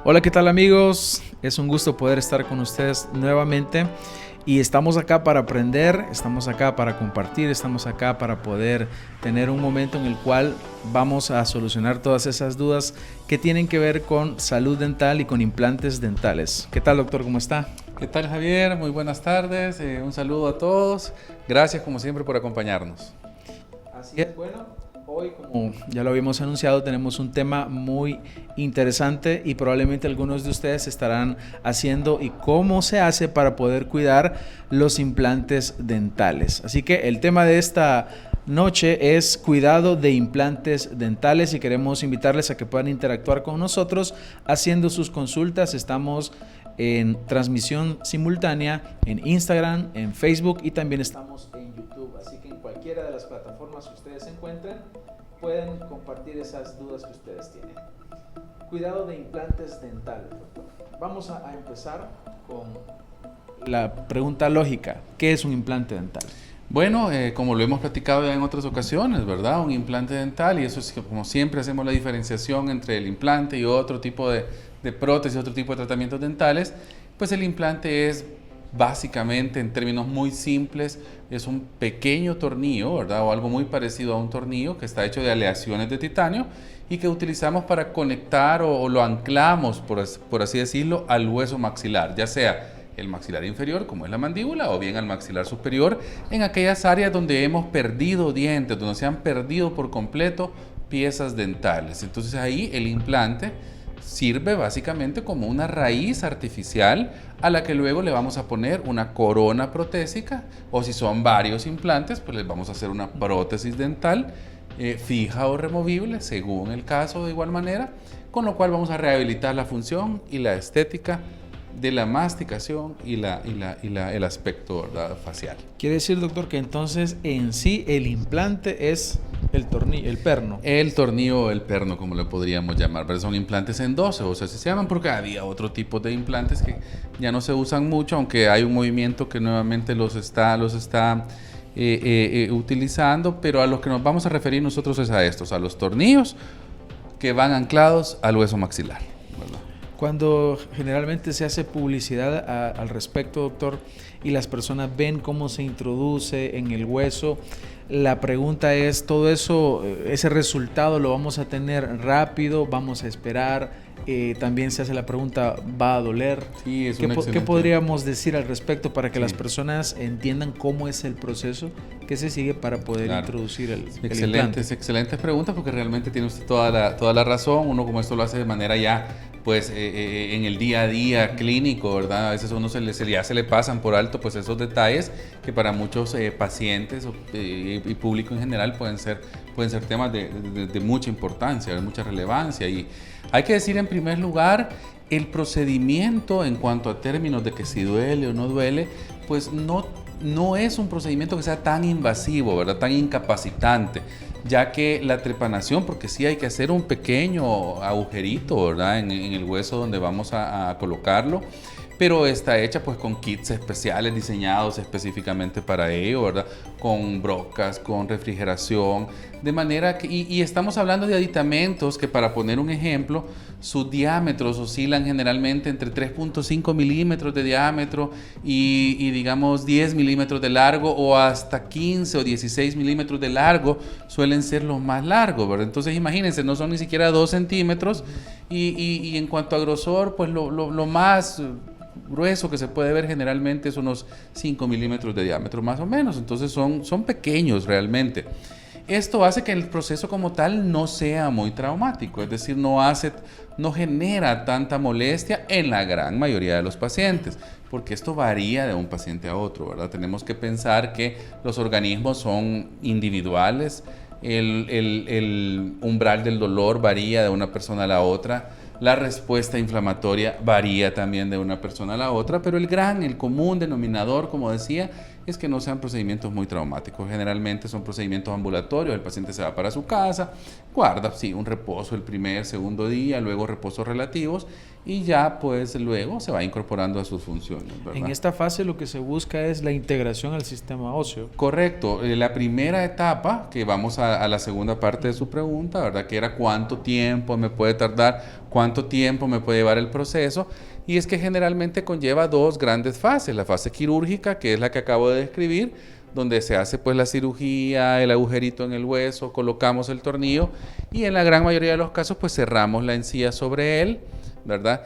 Hola, ¿qué tal amigos? Es un gusto poder estar con ustedes nuevamente y estamos acá para aprender, estamos acá para compartir, estamos acá para poder tener un momento en el cual vamos a solucionar todas esas dudas que tienen que ver con salud dental y con implantes dentales. ¿Qué tal, doctor? ¿Cómo está? ¿Qué tal, Javier? Muy buenas tardes, un saludo a todos. Gracias como siempre por acompañarnos. Así es, bueno, hoy como ya lo habíamos anunciado tenemos un tema muy interesante y probablemente algunos de ustedes estarán haciendo y cómo se hace para poder cuidar los implantes dentales. Así que el tema de esta noche es cuidado de implantes dentales y queremos invitarles a que puedan interactuar con nosotros haciendo sus consultas. Estamos en transmisión simultánea en Instagram, en Facebook y también estamos en YouTube. Así que en cualquiera de las plataformas que ustedes se encuentren pueden compartir esas dudas que ustedes tienen. Cuidado de implantes dentales, doctor. Vamos a empezar con la pregunta lógica. ¿Qué es un implante dental? Bueno, como lo hemos platicado ya en otras ocasiones, ¿verdad? Un implante dental, y eso es como siempre hacemos la diferenciación entre el implante y otro tipo de prótesis, otro tipo de tratamientos dentales, pues el implante es básicamente, en términos muy simples, es un pequeño tornillo, ¿verdad? O algo muy parecido a un tornillo que está hecho de aleaciones de titanio y que utilizamos para conectar o lo anclamos, por así decirlo, al hueso maxilar, ya sea el maxilar inferior, como es la mandíbula, o bien al maxilar superior, en aquellas áreas donde hemos perdido dientes, donde se han perdido por completo piezas dentales. Entonces ahí el implante sirve básicamente como una raíz artificial a la que luego le vamos a poner una corona protésica, o si son varios implantes, pues les vamos a hacer una prótesis dental fija o removible, según el caso, de igual manera, con lo cual vamos a rehabilitar la función y la estética de la masticación y el aspecto, ¿verdad?, facial. Quiere decir, doctor, que entonces en sí el implante es el tornillo, el perno. El tornillo o el perno, como le podríamos llamar, pero son implantes en 12, o sea, se llaman porque había otro tipo de implantes que ya no se usan mucho, aunque hay un movimiento que nuevamente los está utilizando, pero a los que nos vamos a referir nosotros es a estos, a los tornillos que van anclados al hueso maxilar, ¿verdad? Cuando generalmente se hace publicidad al respecto, doctor, y las personas ven cómo se introduce en el hueso, la pregunta es, ¿todo eso, ese resultado lo vamos a tener rápido? ¿Vamos a esperar? También se hace la pregunta, ¿va a doler? Sí, es ¿Qué podríamos decir al respecto para que las personas entiendan cómo es el proceso que se sigue para poder introducir el implante? Excelentes preguntas, porque realmente tiene usted toda la razón. Uno como esto lo hace de manera ya, pues en el día a día clínico, ¿verdad? A veces uno ya se le pasan por alto pues esos detalles que para muchos pacientes y público en general pueden ser temas de mucha importancia, de mucha relevancia. Y hay que decir en primer lugar, el procedimiento en cuanto a términos de que si duele o no duele, pues no es un procedimiento que sea tan invasivo, ¿verdad?, tan incapacitante, ya que la trepanación, porque sí hay que hacer un pequeño agujerito, ¿verdad?, en el hueso donde vamos a colocarlo, pero está hecha pues con kits especiales diseñados específicamente para ello, ¿verdad?, con brocas, con refrigeración, de manera que, y estamos hablando de aditamentos que, para poner un ejemplo, sus diámetros oscilan generalmente entre 3.5 milímetros de diámetro y digamos 10 milímetros de largo, o hasta 15 o 16 milímetros de largo suelen ser los más largos, ¿verdad? Entonces imagínense, no son ni siquiera 2 centímetros y en cuanto a grosor, pues lo más grueso que se puede ver generalmente es unos 5 milímetros de diámetro más o menos. Entonces son pequeños realmente. Esto hace que el proceso como tal no sea muy traumático, es decir, no genera tanta molestia en la gran mayoría de los pacientes, porque esto varía de un paciente a otro, ¿verdad? Tenemos que pensar que los organismos son individuales, el umbral del dolor varía de una persona a la otra, la respuesta inflamatoria varía también de una persona a la otra, pero el común denominador, como decía, es que no sean procedimientos muy traumáticos. Generalmente son procedimientos ambulatorios, el paciente se va para su casa, guarda, sí, un reposo el primer, segundo día, luego reposos relativos, y ya pues luego se va incorporando a sus funciones, ¿verdad? En esta fase lo que se busca es la integración al sistema óseo. Correcto. La primera etapa, que vamos a la segunda parte de su pregunta, ¿verdad?, que era cuánto tiempo me puede tardar cuánto tiempo me puede llevar el proceso, y es que generalmente conlleva dos grandes fases: la fase quirúrgica, que es la que acabo de describir, donde se hace pues la cirugía, el agujerito en el hueso, colocamos el tornillo y en la gran mayoría de los casos pues cerramos la encía sobre él, ¿verdad?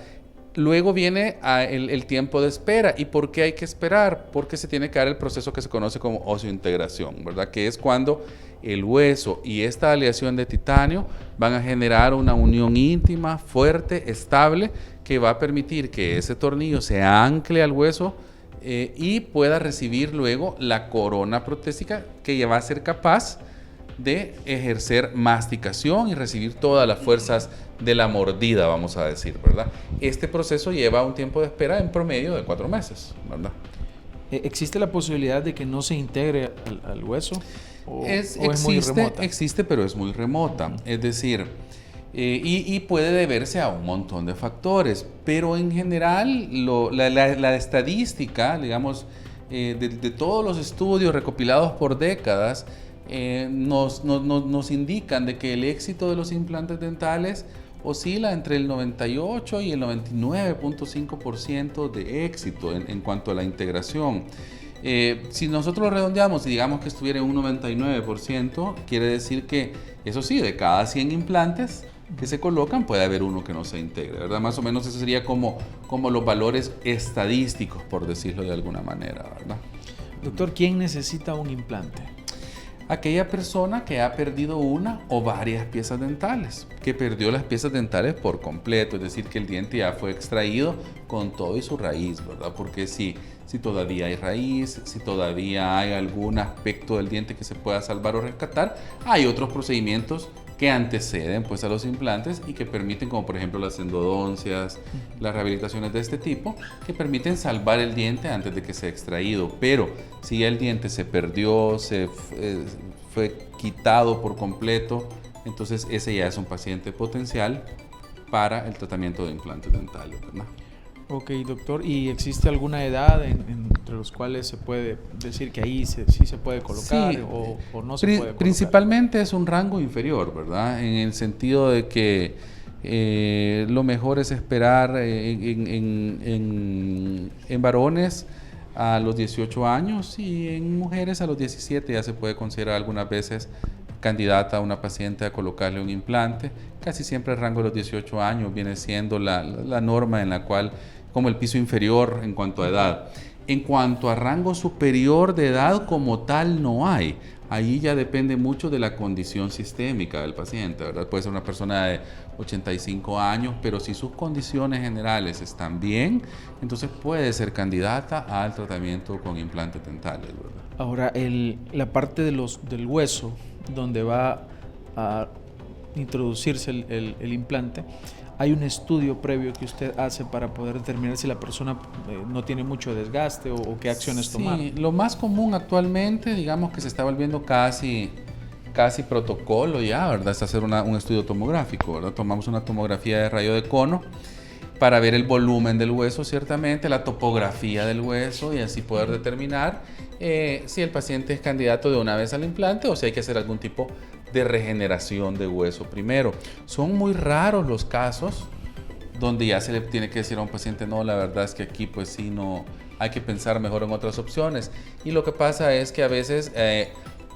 Luego viene el tiempo de espera. ¿Y por qué hay que esperar? Porque se tiene que dar el proceso que se conoce como osseointegración, ¿verdad? Que es cuando el hueso y esta aleación de titanio van a generar una unión íntima, fuerte, estable, que va a permitir que ese tornillo se ancle al hueso y pueda recibir luego la corona protésica, que ya va a ser capaz de ejercer masticación y recibir todas las fuerzas de la mordida, vamos a decir, ¿verdad? Este proceso lleva un tiempo de espera en promedio de 4 meses, ¿verdad? ¿Existe la posibilidad de que no se integre al hueso? ¿O es muy Existe, remota? existe, pero es muy remota. Es decir, y puede deberse a un montón de factores, pero en general la estadística, digamos, de todos los estudios recopilados por décadas, nos indican de que el éxito de los implantes dentales oscila entre el 98 y el 99.5% de éxito en cuanto a la integración. Si nosotros lo redondeamos y digamos que estuviera en un 99%, quiere decir que, eso sí, de cada 100 implantes que se colocan puede haber uno que no se integre, ¿verdad? Más o menos eso sería como los valores estadísticos, por decirlo de alguna manera, ¿verdad? Doctor, ¿quién necesita un implante? Aquella persona que ha perdido una o varias piezas dentales, que perdió las piezas dentales por completo, es decir, que el diente ya fue extraído con todo y su raíz, ¿verdad? Porque si todavía hay raíz, si todavía hay algún aspecto del diente que se pueda salvar o rescatar, hay otros procedimientos que anteceden pues a los implantes y que permiten, como por ejemplo las endodoncias, las rehabilitaciones de este tipo, que permiten salvar el diente antes de que sea extraído. Pero si el diente se perdió, fue quitado por completo, entonces ese ya es un paciente potencial para el tratamiento de implantes dentales, ¿verdad? Ok, doctor, ¿y existe alguna edad entre los cuales se puede decir que ahí sí se puede colocar, Sí, o no se puede colocar? Principalmente es un rango inferior, ¿verdad? En el sentido de que lo mejor es esperar en varones a los 18 años y en mujeres a los 17 ya se puede considerar algunas veces candidata a una paciente a colocarle un implante. Casi siempre el rango de los 18 años viene siendo la norma en la cual, como el piso inferior en cuanto a edad. En cuanto a rango superior de edad como tal no hay. Ahí ya depende mucho de la condición sistémica del paciente, ¿verdad? Puede ser una persona de 85 años, pero si sus condiciones generales están bien, entonces puede ser candidata al tratamiento con implantes dentales, ¿verdad? Ahora, la parte del hueso donde va a introducirse el implante, ¿hay un estudio previo que usted hace para poder determinar si la persona no tiene mucho desgaste o qué acciones tomar? Sí, lo más común actualmente, digamos que se está volviendo casi protocolo ya, ¿verdad? Es hacer un estudio tomográfico, ¿verdad? Tomamos una tomografía de rayo de cono para ver el volumen del hueso, ciertamente, la topografía del hueso, y así poder determinar si el paciente es candidato de una vez al implante o si hay que hacer algún tipo de regeneración de hueso primero. Son muy raros los casos donde ya se le tiene que decir a un paciente, no, la verdad es que aquí pues sí, no, hay que pensar mejor en otras opciones. Y lo que pasa es que a veces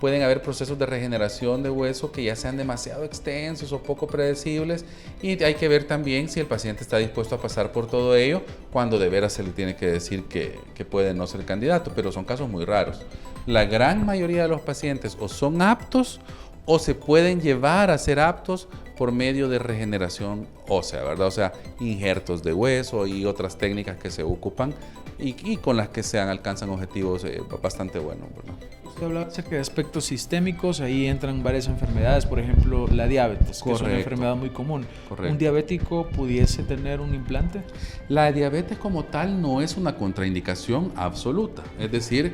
pueden haber procesos de regeneración de hueso que ya sean demasiado extensos o poco predecibles, y hay que ver también si el paciente está dispuesto a pasar por todo ello cuando de veras se le tiene que decir que puede no ser candidato, pero son casos muy raros. La gran mayoría de los pacientes o son aptos o se pueden llevar a ser aptos por medio de regeneración ósea, ¿verdad? O sea, injertos de hueso y otras técnicas que se ocupan y con las que se alcanzan objetivos bastante buenos, ¿verdad? Usted hablaba acerca de aspectos sistémicos, ahí entran varias enfermedades, por ejemplo la diabetes, que es una enfermedad muy común. Correcto. ¿Un diabético pudiese tener un implante? La diabetes como tal no es una contraindicación absoluta, es decir,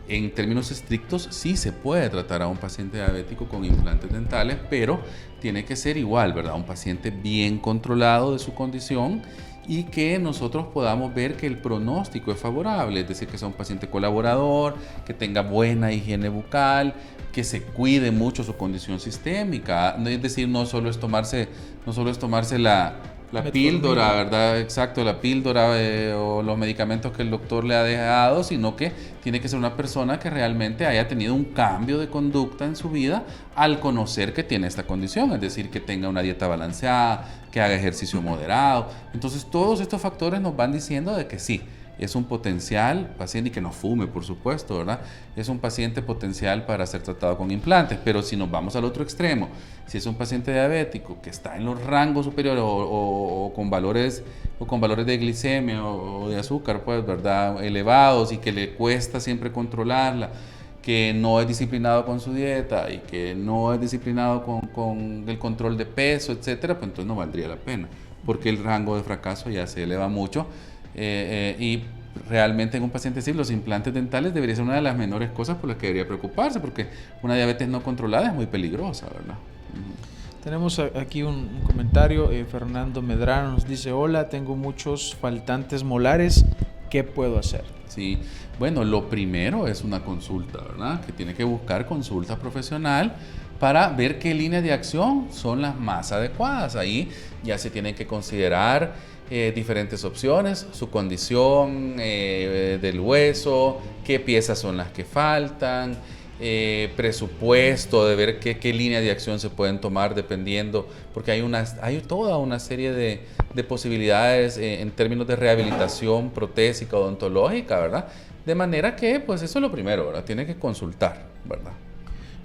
en términos estrictos sí se puede tratar a un paciente diabético con implantes dentales, pero tiene que ser igual, ¿verdad? Un paciente bien controlado de su condición y que nosotros podamos ver que el pronóstico es favorable, es decir, que sea un paciente colaborador, que tenga buena higiene bucal, que se cuide mucho su condición sistémica, es decir, no solo es tomarse la la píldora, ¿verdad? Exacto, la píldora o los medicamentos que el doctor le ha dejado, sino que tiene que ser una persona que realmente haya tenido un cambio de conducta en su vida al conocer que tiene esta condición, es decir, que tenga una dieta balanceada, que haga ejercicio moderado. Entonces, todos estos factores nos van diciendo de que sí, es un potencial paciente, y que no fume, por supuesto, ¿verdad? Es un paciente potencial para ser tratado con implantes, pero si nos vamos al otro extremo, si es un paciente diabético que está en los rangos superiores o con valores de glicemia o de azúcar, pues, ¿verdad? Elevados, y que le cuesta siempre controlarla, que no es disciplinado con su dieta y que no es disciplinado con el control de peso, etcétera, pues entonces no valdría la pena, porque el rango de fracaso ya se eleva mucho. Y realmente en un paciente así los implantes dentales debería ser una de las menores cosas por las que debería preocuparse, porque una diabetes no controlada es muy peligrosa, ¿verdad? Tenemos aquí un comentario. Fernando Medrano nos dice: hola, tengo muchos faltantes molares, ¿qué puedo hacer? Sí, bueno, lo primero es una consulta, ¿verdad? Que tiene que buscar consulta profesional para ver qué líneas de acción son las más adecuadas. Ahí ya se tienen que considerar diferentes opciones, su condición del hueso, qué piezas son las que faltan, presupuesto de ver qué línea de acción se pueden tomar dependiendo, porque hay toda una serie de posibilidades en términos de rehabilitación protésica, odontológica, ¿verdad? De manera que, pues eso es lo primero, ¿verdad? Tiene que consultar, ¿verdad?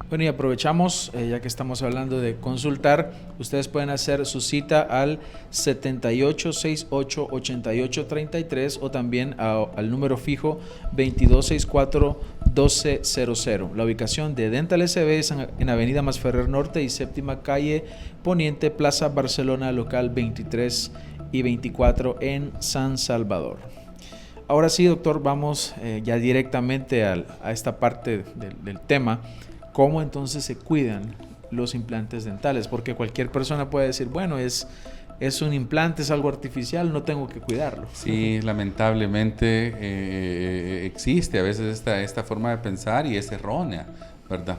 Bueno, y aprovechamos, ya que estamos hablando de consultar, ustedes pueden hacer su cita al 7868-8833 o también al número fijo 2264-1200. La ubicación de Dental SB es en Avenida Masferrer Norte y Séptima Calle Poniente, Plaza Barcelona, local 23 y 24 en San Salvador. Ahora sí, doctor, vamos ya directamente a esta parte del tema. ¿Cómo entonces se cuidan los implantes dentales? Porque cualquier persona puede decir, bueno, es un implante, es algo artificial, no tengo que cuidarlo. Sí, lamentablemente existe a veces esta forma de pensar y es errónea, ¿verdad?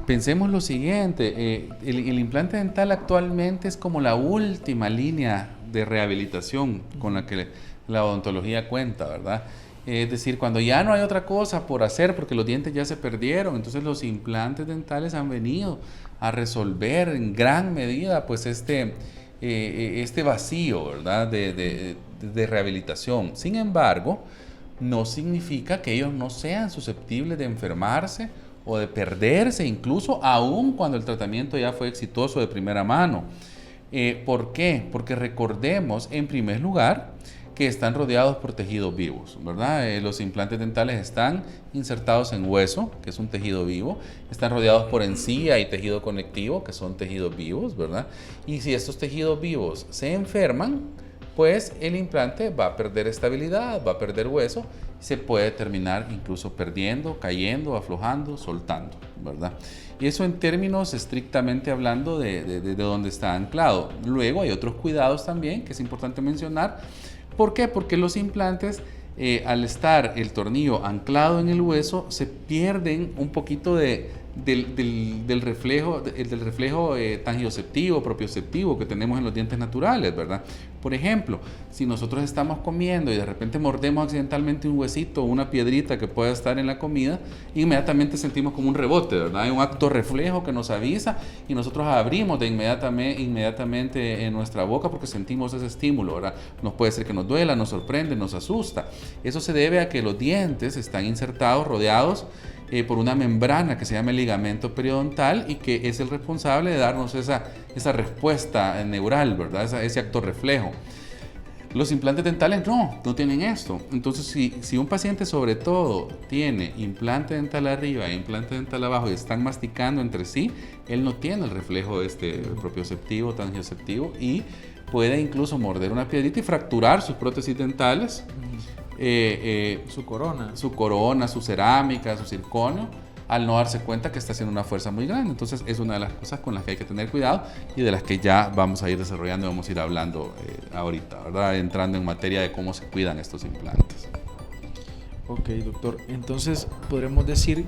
Pensemos lo siguiente, el implante dental actualmente es como la última línea de rehabilitación con la que la odontología cuenta, ¿verdad? Es decir, cuando ya no hay otra cosa por hacer porque los dientes ya se perdieron, entonces los implantes dentales han venido a resolver en gran medida pues este vacío, ¿verdad? de rehabilitación. Sin embargo, no significa que ellos no sean susceptibles de enfermarse o de perderse, incluso aún cuando el tratamiento ya fue exitoso de primera mano. ¿Por qué? Porque recordemos, en primer lugar, que están rodeados por tejidos vivos, ¿verdad? Los implantes dentales están insertados en hueso, que es un tejido vivo, están rodeados por encía y tejido conectivo, que son tejidos vivos, ¿verdad? Y si estos tejidos vivos se enferman, pues el implante va a perder estabilidad, va a perder hueso, se puede terminar incluso perdiendo, cayendo, aflojando, soltando, ¿verdad? Y eso en términos estrictamente hablando de dónde está anclado. Luego hay otros cuidados también que es importante mencionar. ¿Por qué? Porque los implantes, al estar el tornillo anclado en el hueso, se pierden un poquito del reflejo tangioceptivo, propioceptivo que tenemos en los dientes naturales, ¿verdad? Por ejemplo, si nosotros estamos comiendo y de repente mordemos accidentalmente un huesito o una piedrita que pueda estar en la comida, inmediatamente sentimos como un rebote, ¿verdad? Hay un acto reflejo que nos avisa y nosotros abrimos inmediatamente en nuestra boca porque sentimos ese estímulo, ¿verdad? Nos puede ser que nos duela, nos sorprende, nos asusta. Eso se debe a que los dientes están insertados, rodeados por una membrana que se llama el ligamento periodontal y que es el responsable de darnos esa respuesta neural, ¿verdad? Ese acto reflejo. Los implantes dentales no tienen esto. Entonces, si un paciente sobre todo tiene implante dental arriba e implante dental abajo y están masticando entre sí, él no tiene el reflejo propioceptivo, tangioceptivo y puede incluso morder una piedrita y fracturar sus prótesis dentales. Su corona, su cerámica, su circonio, al no darse cuenta que está haciendo una fuerza muy grande. Entonces es una de las cosas con las que hay que tener cuidado y de las que ya vamos a ir desarrollando y vamos a ir hablando ahorita, ¿verdad? Entrando en materia de cómo se cuidan estos implantes. Ok, doctor. Entonces podremos decir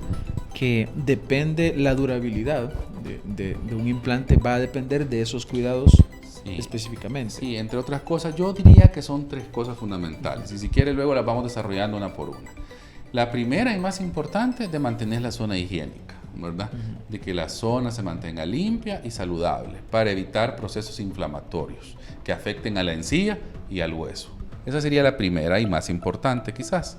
que depende la durabilidad de un implante, va a depender de esos cuidados. específicamente. Sí, entre otras cosas, yo diría que son 3 cosas fundamentales. Y si quiere luego las vamos desarrollando una por una. La primera y más importante es de mantener la zona higiénica, ¿verdad? De que la zona se mantenga limpia y saludable para evitar procesos inflamatorios que afecten a la encía y al hueso. Esa sería la primera y más importante quizás.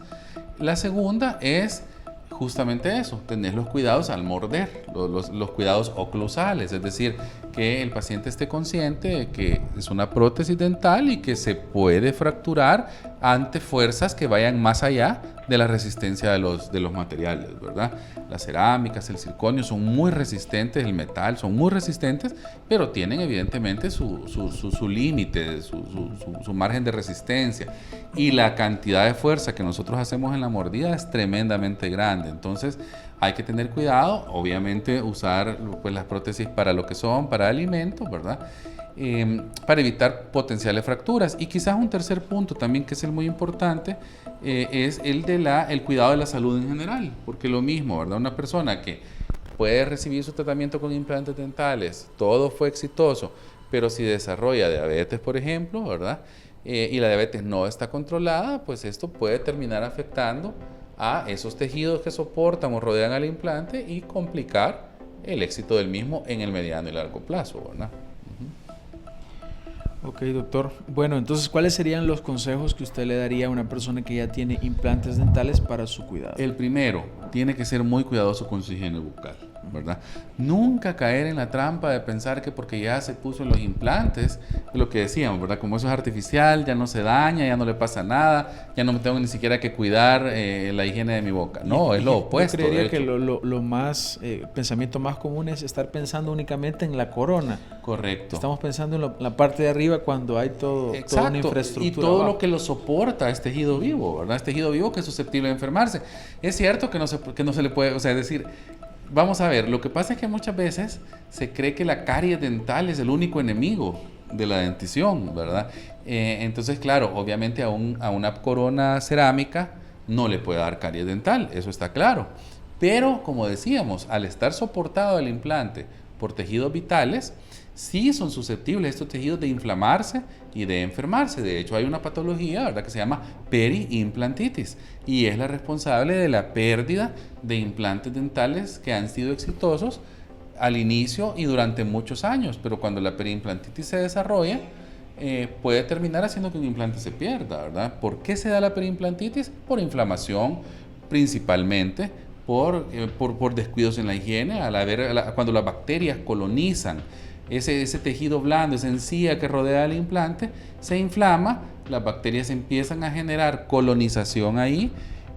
La segunda es justamente eso, tener los cuidados al morder, los cuidados oclusales, es decir, que el paciente esté consciente de que es una prótesis dental y que se puede fracturar ante fuerzas que vayan más allá de la resistencia de los materiales, ¿verdad? Las cerámicas, el circonio son muy resistentes, el metal son muy resistentes, pero tienen evidentemente su límite, su margen de resistencia, y la cantidad de fuerza que nosotros hacemos en la mordida es tremendamente grande. Entonces hay que tener cuidado, obviamente usar pues las prótesis para lo que son, para alimentos, ¿verdad? Para evitar potenciales fracturas. Y quizás un tercer punto también que es el muy importante, es el cuidado de la salud en general, porque lo mismo, ¿verdad? Una persona que puede recibir su tratamiento con implantes dentales, todo fue exitoso, pero si desarrolla diabetes, por ejemplo, ¿verdad? Y la diabetes no está controlada, pues esto puede terminar afectando a esos tejidos que soportan o rodean al implante y complicar el éxito del mismo en el mediano y largo plazo, ¿verdad? Ok, doctor. Bueno, entonces, ¿cuáles serían los consejos que usted le daría a una persona que ya tiene implantes dentales para su cuidado? El primero, tiene que ser muy cuidadoso con su higiene bucal, ¿verdad? Nunca caer en la trampa de pensar que porque ya se puso los implantes, lo que decíamos, ¿verdad? Como eso es artificial, ya no se daña, ya no le pasa nada, ya no me tengo ni siquiera que cuidar la higiene de mi boca. No, es lo opuesto. Yo creería que lo más, pensamiento más común es estar pensando únicamente en la corona. Correcto. Estamos pensando en la parte de arriba cuando hay toda una infraestructura. Y todo lo que lo soporta es tejido vivo, ¿verdad? Es tejido vivo que es susceptible de enfermarse. Es cierto que no se le puede, o sea, es decir, vamos a ver, lo que pasa es que muchas veces se cree que la caries dental es el único enemigo de la dentición, ¿verdad? Entonces, claro, obviamente a una corona cerámica no le puede dar caries dental, eso está claro. Pero, como decíamos, al estar soportado el implante por tejidos vitales, sí son susceptibles estos tejidos de inflamarse y de enfermarse. De hecho, hay una patología, ¿verdad?, que se llama periimplantitis y es la responsable de la pérdida de implantes dentales que han sido exitosos al inicio y durante muchos años. Pero cuando la periimplantitis se desarrolla, puede terminar haciendo que un implante se pierda, ¿verdad? ¿Por qué se da la periimplantitis? Por inflamación, principalmente por descuidos en la higiene, cuando las bacterias colonizan ese tejido blando, esa encía que rodea el implante, se inflama, las bacterias empiezan a generar colonización ahí,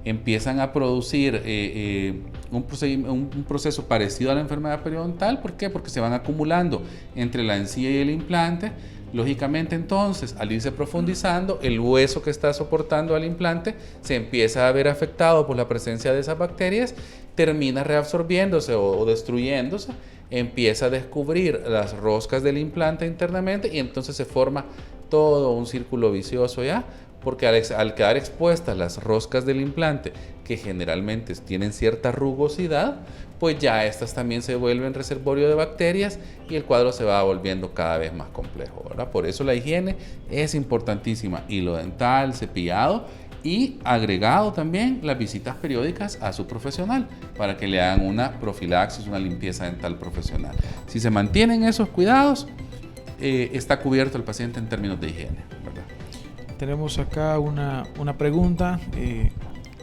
empiezan a producir un proceso parecido a la enfermedad periodontal. ¿Por qué? Porque se van acumulando entre la encía y el implante. Lógicamente, entonces, al irse profundizando, el hueso que está soportando al implante se empieza a ver afectado por la presencia de esas bacterias, termina reabsorbiéndose o destruyéndose, empieza a descubrir las roscas del implante internamente y entonces se forma todo un círculo vicioso ya, porque al quedar expuestas las roscas del implante, que generalmente tienen cierta rugosidad, pues ya estas también se vuelven reservorio de bacterias y el cuadro se va volviendo cada vez más complejo, ¿verdad? Por eso la higiene es importantísima, hilo dental, cepillado y agregado también las visitas periódicas a su profesional para que le hagan una profilaxis, una limpieza dental profesional. Si se mantienen esos cuidados, está cubierto el paciente en términos de higiene, ¿verdad? Tenemos acá una pregunta.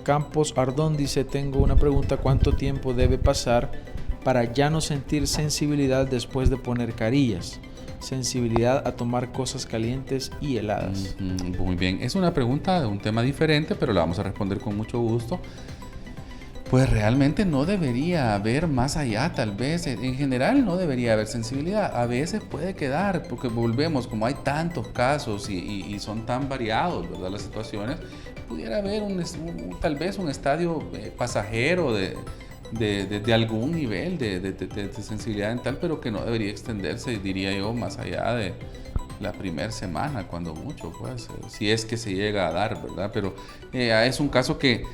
Campos Ardón dice, tengo una pregunta, ¿cuánto tiempo debe pasar para ya no sentir sensibilidad después de poner carillas? Sensibilidad a tomar cosas calientes y heladas. Muy bien, es una pregunta de un tema diferente, pero la vamos a responder con mucho gusto. Pues realmente no debería haber más allá, tal vez, en general no debería haber sensibilidad. A veces puede quedar, porque volvemos, como hay tantos casos y son tan variados, ¿verdad?, las situaciones, pudiera haber tal vez un estadio pasajero de algún nivel de sensibilidad dental, pero que no debería extenderse, diría yo, más allá de la primera semana, cuando mucho, pues, si es que se llega a dar, ¿verdad? Pero es un caso que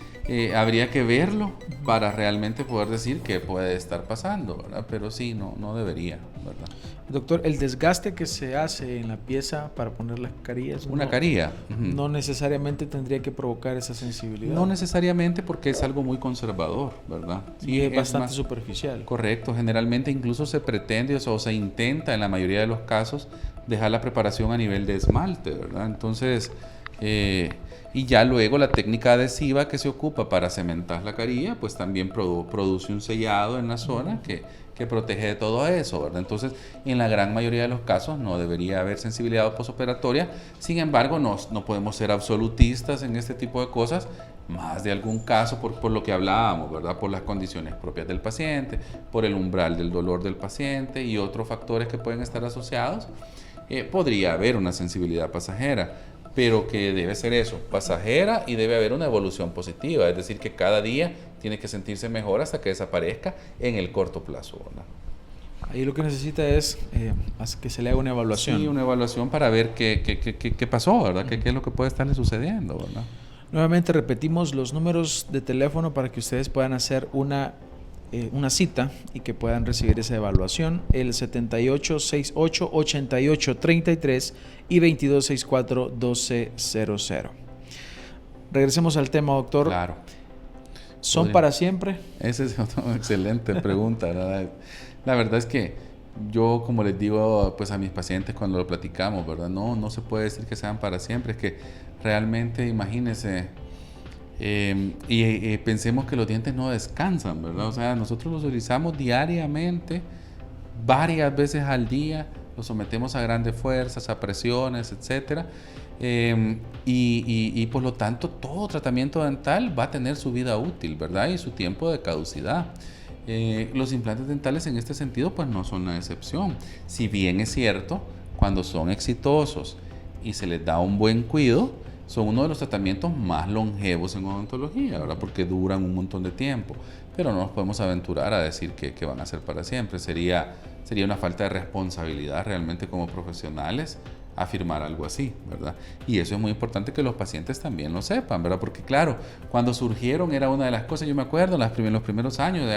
habría que verlo para realmente poder decir qué puede estar pasando, ¿verdad? Pero sí, no debería, ¿verdad? Doctor, el desgaste que se hace en la pieza para poner las carillas... Una carilla. No necesariamente tendría que provocar esa sensibilidad. No necesariamente, porque es algo muy conservador, ¿verdad? Y es bastante más superficial. Correcto. Generalmente incluso se pretende o se intenta en la mayoría de los casos dejar la preparación a nivel de esmalte, ¿verdad? Entonces, y ya luego la técnica adhesiva que se ocupa para cementar la carilla, pues también produce un sellado en la zona que protege de todo eso, ¿verdad? Entonces, en la gran mayoría de los casos no debería haber sensibilidad postoperatoria. Sin embargo, no podemos ser absolutistas en este tipo de cosas, más de algún caso por lo que hablábamos, ¿verdad? Por las condiciones propias del paciente, por el umbral del dolor del paciente y otros factores que pueden estar asociados. Podría haber una sensibilidad pasajera, pero que debe ser eso, pasajera, y debe haber una evolución positiva, es decir, que cada día tiene que sentirse mejor hasta que desaparezca en el corto plazo, ¿verdad? Ahí lo que necesita es que se le haga una evaluación. Sí, una evaluación para ver qué pasó, ¿verdad? ¿Qué es lo que puede estarle sucediendo, ¿verdad? Nuevamente repetimos los números de teléfono para que ustedes puedan hacer una cita y que puedan recibir esa evaluación: el 7868-8833 y 2264-1200. Regresemos al tema, doctor. Claro. ¿Son para siempre? Esa es una excelente pregunta, ¿verdad? La verdad es que yo, como les digo pues a mis pacientes cuando lo platicamos, ¿verdad? No se puede decir que sean para siempre. Es que realmente, imagínense, pensemos que los dientes no descansan, ¿verdad? O sea, nosotros los utilizamos diariamente, varias veces al día, los sometemos a grandes fuerzas, a presiones, etcétera. Y por lo tanto todo tratamiento dental va a tener su vida útil, ¿verdad? Y su tiempo de caducidad. Los implantes dentales en este sentido pues no son una excepción. Si bien es cierto, cuando son exitosos y se les da un buen cuidado, son uno de los tratamientos más longevos en odontología, ¿verdad? Porque duran un montón de tiempo. Pero no nos podemos aventurar a decir que van a ser para siempre. Sería una falta de responsabilidad realmente como profesionales afirmar algo así, ¿verdad? Y eso es muy importante que los pacientes también lo sepan, ¿verdad? Porque claro, cuando surgieron era una de las cosas, yo me acuerdo en los primeros años,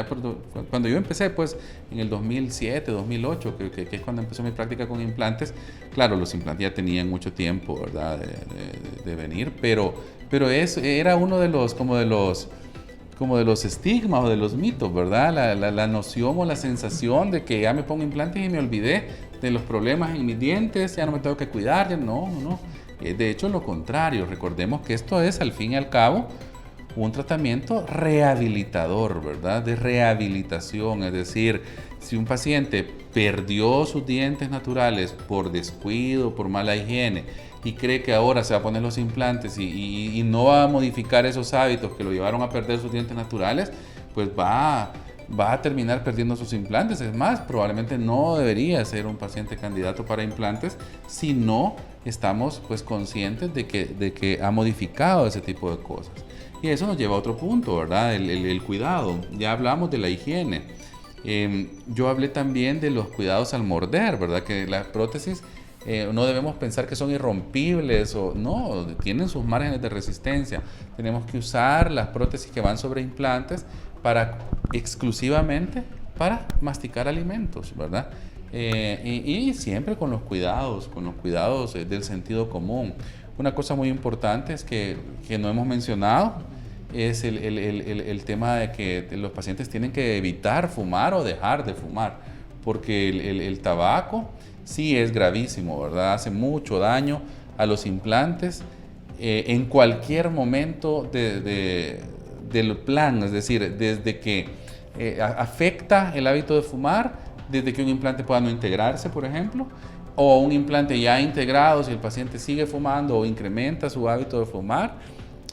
cuando yo empecé pues en el 2007, 2008, que es cuando empezó mi práctica con implantes. Claro, los implantes ya tenían mucho tiempo, ¿verdad? De venir, pero era uno de los estigmas o de los mitos, ¿verdad? La noción o la sensación de que ya me pongo implantes y me olvidé de los problemas en mis dientes, ya no me tengo que cuidar, ya no. De hecho, lo contrario, recordemos que esto es, al fin y al cabo, un tratamiento rehabilitador, ¿verdad? De rehabilitación, es decir, si un paciente perdió sus dientes naturales por descuido, por mala higiene, y cree que ahora se va a poner los implantes y no va a modificar esos hábitos que lo llevaron a perder sus dientes naturales, pues va a terminar perdiendo sus implantes. Es más, probablemente no debería ser un paciente candidato para implantes si no estamos pues conscientes de que ha modificado ese tipo de cosas. Y eso nos lleva a otro punto, ¿verdad? El cuidado. Ya hablamos de la higiene. Yo hablé también de los cuidados al morder, ¿verdad? Que las prótesis no debemos pensar que son irrompibles o no, tienen sus márgenes de resistencia. Tenemos que usar las prótesis que van sobre implantes exclusivamente para masticar alimentos, ¿verdad? Y siempre con los cuidados del sentido común. Una cosa muy importante es que no hemos mencionado es el tema de que los pacientes tienen que evitar fumar o dejar de fumar, porque el tabaco sí es gravísimo, ¿verdad? Hace mucho daño a los implantes en cualquier momento del plan, es decir, desde que afecta el hábito de fumar, desde que un implante pueda no integrarse, por ejemplo, o un implante ya integrado, si el paciente sigue fumando o incrementa su hábito de fumar,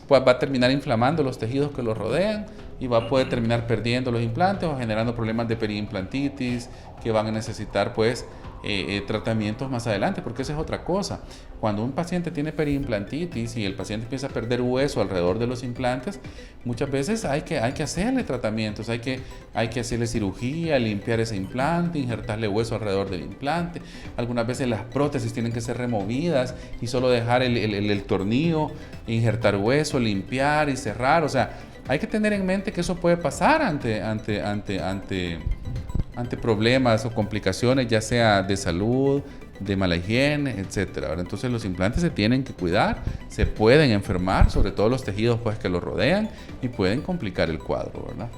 pues va a terminar inflamando los tejidos que lo rodean y va a poder terminar perdiendo los implantes o generando problemas de periimplantitis que van a necesitar pues tratamientos más adelante, porque esa es otra cosa. Cuando un paciente tiene periimplantitis y el paciente empieza a perder hueso alrededor de los implantes, muchas veces hay que hacerle tratamientos, hay que hacerle cirugía, limpiar ese implante, injertarle hueso alrededor del implante. Algunas veces las prótesis tienen que ser removidas y solo dejar el tornillo, injertar hueso, limpiar y cerrar. O sea, hay que tener en mente que eso puede pasar ante ante problemas o complicaciones, ya sea de salud, de mala higiene, etcétera. Entonces los implantes se tienen que cuidar, se pueden enfermar, sobre todo los tejidos pues, que los rodean, y pueden complicar el cuadro, ¿verdad?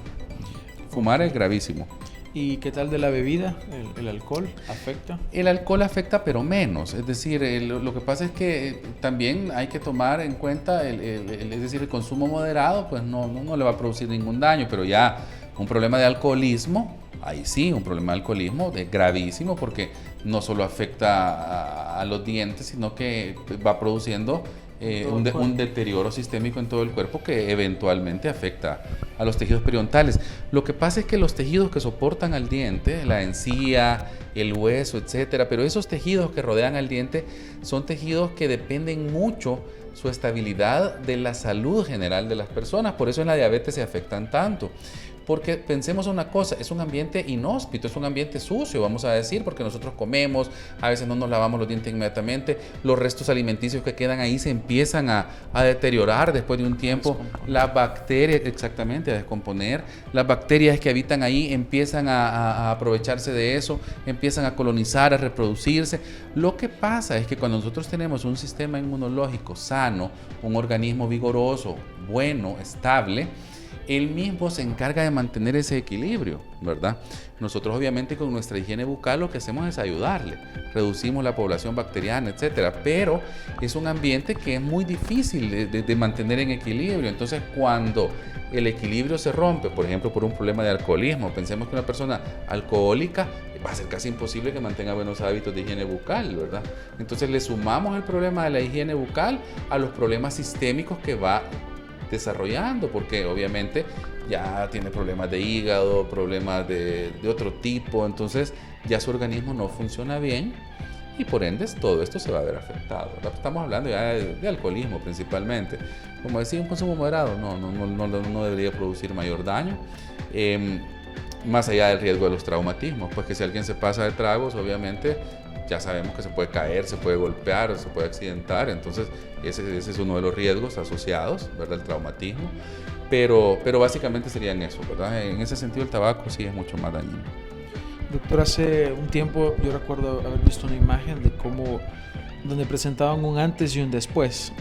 Fumar es gravísimo. ¿Y qué tal de la bebida? ¿El alcohol afecta? El alcohol afecta, pero menos. Es decir, lo que pasa es que también hay que tomar en cuenta, es decir, el consumo moderado, pues no le va a producir ningún daño, pero ya un problema de alcoholismo, ahí sí, un problema de alcoholismo es gravísimo, porque no solo afecta a los dientes, sino que va produciendo un deterioro sistémico en todo el cuerpo que eventualmente afecta a los tejidos periodontales. Lo que pasa es que los tejidos que soportan al diente, la encía, el hueso, etcétera, pero esos tejidos que rodean al diente son tejidos que dependen mucho su estabilidad de la salud general de las personas. Por eso en la diabetes se afectan tanto. Porque pensemos una cosa, es un ambiente inhóspito, es un ambiente sucio, vamos a decir, porque nosotros comemos, a veces no nos lavamos los dientes inmediatamente, los restos alimenticios que quedan ahí se empiezan a deteriorar después de un tiempo, las bacterias, exactamente, a descomponer, las bacterias que habitan ahí empiezan a aprovecharse de eso, empiezan a colonizar, a reproducirse. Lo que pasa es que cuando nosotros tenemos un sistema inmunológico sano, un organismo vigoroso, bueno, estable, él mismo se encarga de mantener ese equilibrio, ¿verdad? Nosotros obviamente con nuestra higiene bucal lo que hacemos es ayudarle, reducimos la población bacteriana, etcétera, pero es un ambiente que es muy difícil de mantener en equilibrio. Entonces cuando el equilibrio se rompe, por ejemplo por un problema de alcoholismo, pensemos que una persona alcohólica va a ser casi imposible que mantenga buenos hábitos de higiene bucal, ¿verdad? Entonces le sumamos el problema de la higiene bucal a los problemas sistémicos que va desarrollando, porque obviamente ya tiene problemas de hígado, problemas de otro tipo, entonces ya su organismo no funciona bien y por ende todo esto se va a ver afectado, ¿verdad? Estamos hablando ya de alcoholismo principalmente. Como decía, un consumo moderado no debería producir mayor daño, más allá del riesgo de los traumatismos, pues que si alguien se pasa de tragos, obviamente ya sabemos que se puede caer, se puede golpear, se puede accidentar, entonces ese es uno de los riesgos asociados, ¿verdad? El traumatismo, pero básicamente serían eso, ¿verdad? En ese sentido el tabaco sí es mucho más dañino. Doctor, hace un tiempo yo recuerdo haber visto una imagen de donde presentaban un antes y un después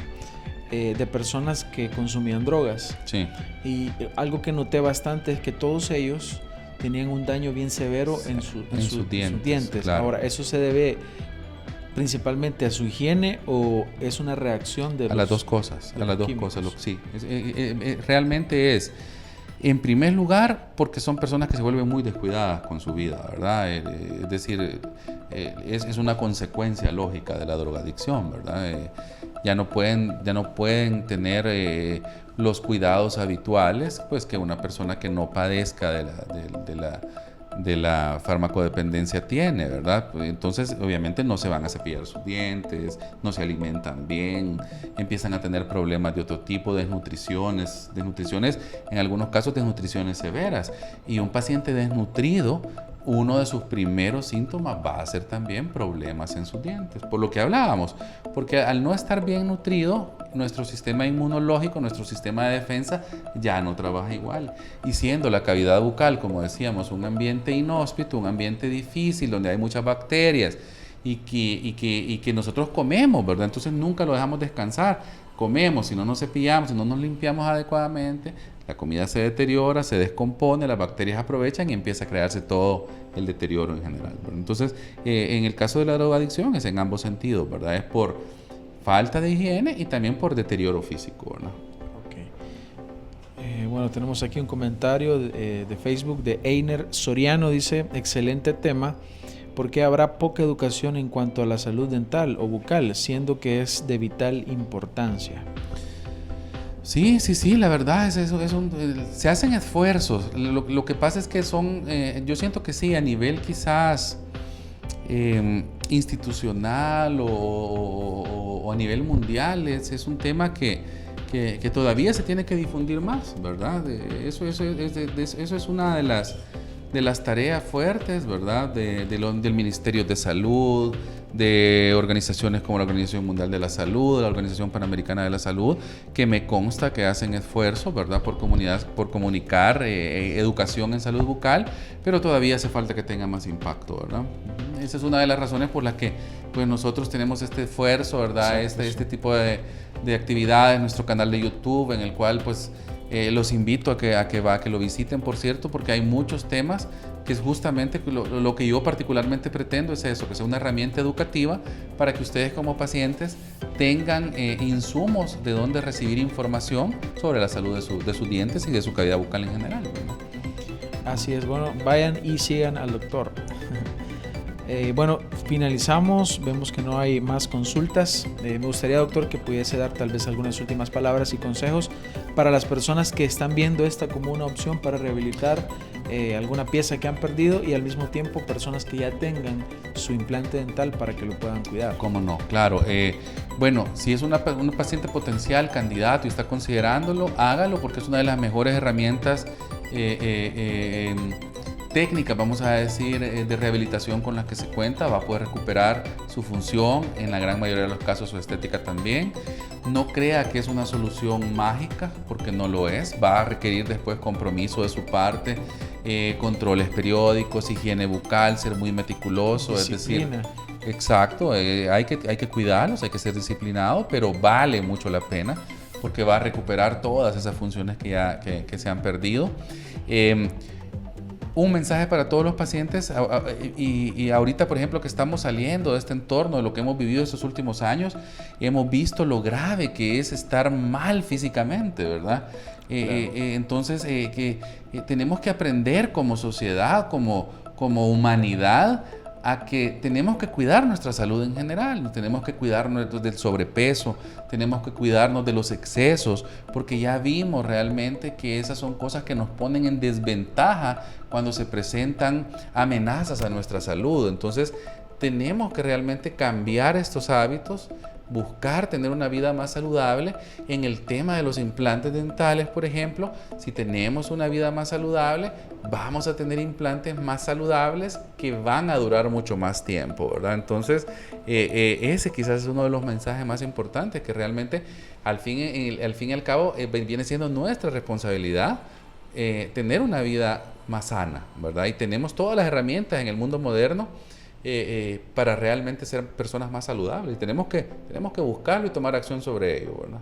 de personas que consumían drogas. Sí. Y algo que noté bastante es que todos ellos tenían un daño bien severo en sus dientes. Claro. Ahora, ¿eso se debe principalmente a su higiene o es una reacción de las dos cosas? A las dos cosas, sí. Realmente es, en primer lugar, porque son personas que se vuelven muy descuidadas con su vida, ¿verdad? Es decir, es una consecuencia lógica de la drogadicción, ¿verdad? Ya no pueden tener los cuidados habituales, pues que una persona que no padezca de la farmacodependencia tiene, ¿verdad? Entonces, obviamente no se van a cepillar sus dientes, no se alimentan bien, empiezan a tener problemas de otro tipo, desnutriciones, en algunos casos desnutriciones severas. Y un paciente desnutrido, uno de sus primeros síntomas va a ser también problemas en sus dientes, por lo que hablábamos, porque al no estar bien nutrido, nuestro sistema inmunológico, nuestro sistema de defensa ya no trabaja igual. Y siendo la cavidad bucal, como decíamos, un ambiente inhóspito, un ambiente difícil, donde hay muchas bacterias y que nosotros comemos, ¿verdad? Entonces nunca lo dejamos descansar. Comemos, si no nos cepillamos, si no nos limpiamos adecuadamente, la comida se deteriora, se descompone, las bacterias aprovechan y empieza a crearse todo el deterioro en general, ¿verdad? Entonces, en el caso de la drogadicción es en ambos sentidos, ¿verdad? Es por falta de higiene y también por deterioro físico, ¿verdad? Okay. Bueno, tenemos aquí un comentario de Facebook de Einer Soriano, dice, excelente tema. ¿Por qué habrá poca educación en cuanto a la salud dental o bucal, siendo que es de vital importancia? Sí, la verdad se hacen esfuerzos. Lo que pasa es que yo siento que sí, a nivel quizás institucional o a nivel mundial, es un tema que todavía se tiene que difundir más, ¿verdad? Eso es una de de las tareas fuertes, ¿verdad? Del Ministerio de Salud, de organizaciones como la Organización Mundial de la Salud, la Organización Panamericana de la Salud, que me consta que hacen esfuerzos, ¿verdad? Por comunicar educación en salud bucal, pero todavía hace falta que tenga más impacto, ¿verdad? Esa es una de las razones por las que pues, nosotros tenemos este esfuerzo, ¿verdad? Este tipo de actividades en nuestro canal de YouTube, en el cual pues los invito a que lo visiten, por cierto, porque hay muchos temas que es justamente lo que yo particularmente pretendo es eso, que sea una herramienta educativa para que ustedes como pacientes tengan insumos de donde recibir información sobre la salud de sus dientes y de su cavidad bucal en general, ¿verdad? Así es, bueno, vayan y sigan al doctor. Bueno, finalizamos, vemos que no hay más consultas. Me gustaría, doctor, que pudiese dar tal vez algunas últimas palabras y consejos para las personas que están viendo esta como una opción para rehabilitar alguna pieza que han perdido y al mismo tiempo personas que ya tengan su implante dental para que lo puedan cuidar. ¿Cómo no? Claro. Bueno, si es un paciente potencial candidato y está considerándolo, hágalo porque es una de las mejores herramientas técnicas, vamos a decir, de rehabilitación con las que se cuenta. Va a poder recuperar su función, en la gran mayoría de los casos su estética también. No crea que es una solución mágica, porque no lo es. Va a requerir después compromiso de su parte, controles periódicos, higiene bucal, ser muy meticuloso, Disciplina. es decir, exacto, hay que cuidarlos, hay que ser disciplinado, pero vale mucho la pena porque va a recuperar todas esas funciones que se han perdido. Un mensaje para todos los pacientes y ahorita, por ejemplo, que estamos saliendo de este entorno, de lo que hemos vivido estos últimos años, hemos visto lo grave que es estar mal físicamente, ¿verdad? Claro. Entonces, tenemos que aprender como sociedad, como humanidad, a que tenemos que cuidar nuestra salud en general, tenemos que cuidarnos del sobrepeso, tenemos que cuidarnos de los excesos, porque ya vimos realmente que esas son cosas que nos ponen en desventaja cuando se presentan amenazas a nuestra salud. Entonces, tenemos que realmente cambiar estos hábitos, buscar tener una vida más saludable. En el tema de los implantes dentales, por ejemplo, si tenemos una vida más saludable, vamos a tener implantes más saludables que van a durar mucho más tiempo, ¿verdad? Entonces, ese quizás es uno de los mensajes más importantes, que realmente al fin y al cabo viene siendo nuestra responsabilidad tener una vida más sana, ¿verdad? Y tenemos todas las herramientas en el mundo moderno para realmente ser personas más saludables. Y tenemos que buscarlo y tomar acción sobre ello, ¿verdad?